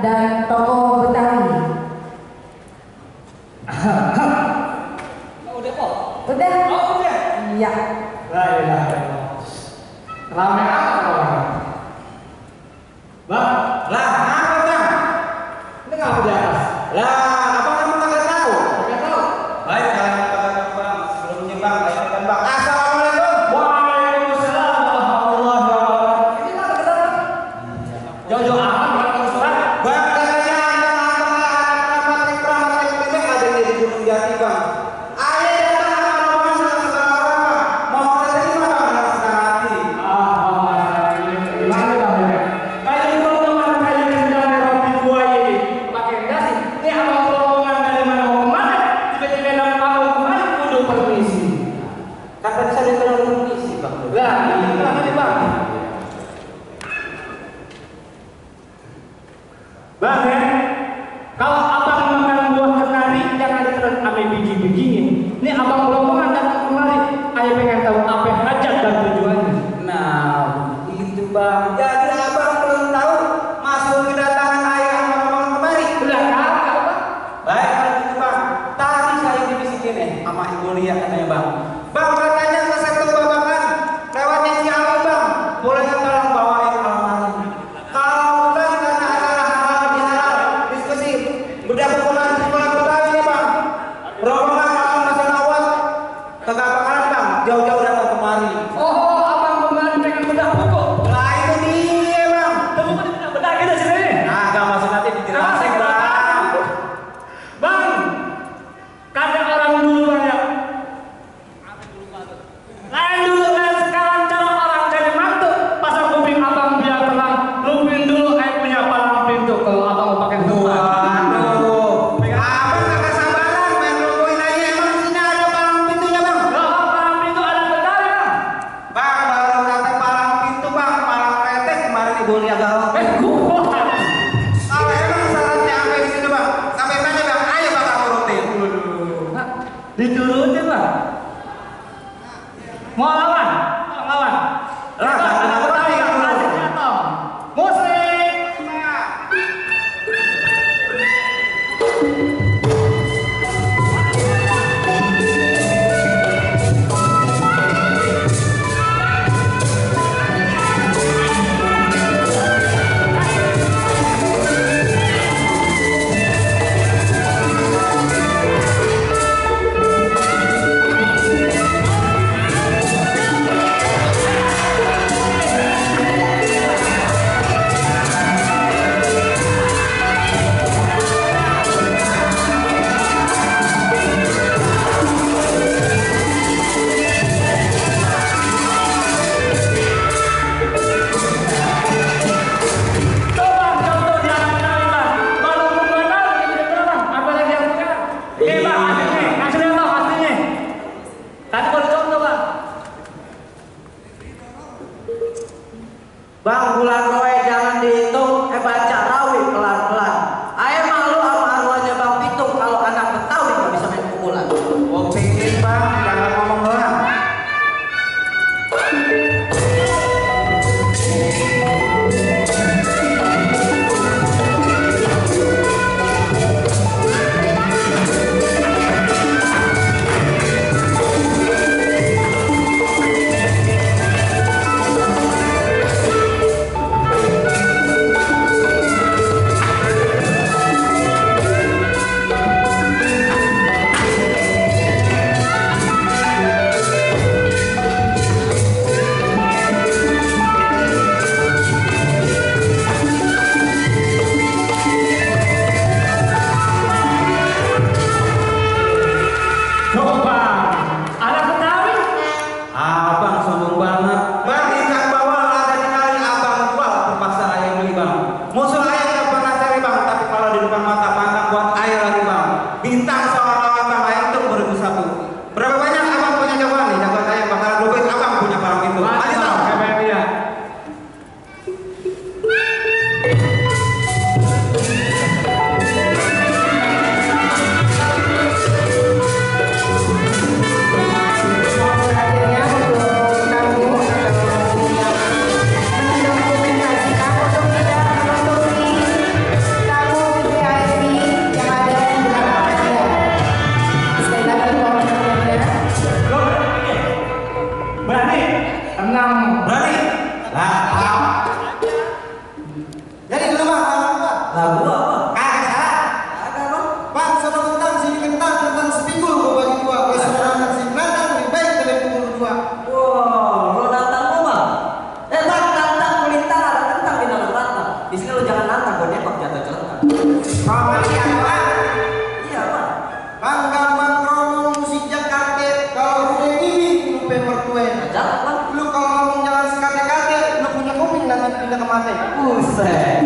dan tokoh Betawi. Udah kok? Udah? Oh udah? Iya. Lah. Rame apa orang? Bang, lah apa bang? Ini ngapa di atas? Lah, abang kan nggak tahu? Nggak tahu. Baik, kalian katakan bang, sebelumnya bang, kan bang. Assalamualaikum. Waalaikumsalam warahmatullahi wabarakatuh. Ini apa kita? Jauh-jauh amat berangkat surat. Bang, katanya keramat ini ada di Gunung Jati bang. Ayah datang sama bang sekarang bang. Mau kita terima bang dengan senang hati. Bang ya, kalau abang makan buah kenari jangan ditelan ame biji-bijinya. Ini abang rombongan datang kemari, ayah pengen tahu apa hajat dan tujuannya. Nah, itu bang. Jadi abang belum tahu masuk kedatangan ayah sama rombongan kemari. Udah kagak bang. Baik kalau gitu bang. Tadi saya dibisikin sama ibu Lia katanya bang. Bang katanya ke satu babakan lewatnya si Alam bang. Boleh tolong bawain almari. Kalau bukan karena acara halal bihalal diskusi budak hukuman sekolah Betawi nih bang. Rombongan malam masih awal kagak bakalan bang. Jauh-jauh datang kemari. Oh, abang kemarin pengen bedak buku. Lah itu dia bang. Temu kan bedak kita sini. Nah, gak masuk nanti dijelasin bang. Bang, kata orang dulu ya. Lain dulu dan sekarang cara orang cari mantu. Pasang kuping abang biar tenang. Lupin dulu punya palang pintu kalau abang mau pakai dua. Aduh, abang kagak sabaran main nungguin aja. Emang sini ada palang pintunya bang? Palang pintu ada Betawi bang. Bang baru kata palang pintu bang, palang kretek kemarin ibu lihat galau. Kalau emang syaratnya sampai di sini bang, sampai mana bang? Ayo bang aku turutin. Diturutin bang. Mau lawan? Mau lawan? Lah, ada Betawi kan musiknya toh. Musik. Lagu lu apa? Kagak salah. Ada bang. Bang, sama tentang sini kentang sepikul gua bagi dua. Gua sama anak si Nandang lebih baik dari pukul dua. Wow, lu nantang gua bang. Bang, nantang kulintar ada kentang di dalam nantang. Di sini lu jangan nantang, gua nembak jatuh celana. Kalau lihat bang, Iya bang. bang gampang ngomong musik Jakarta. Kalau udah ini lu pemertue. Jangan bang. Lu kalau ngomong jangan sekate-kate, lu punya kuping nanti pindah ke mata. Buset.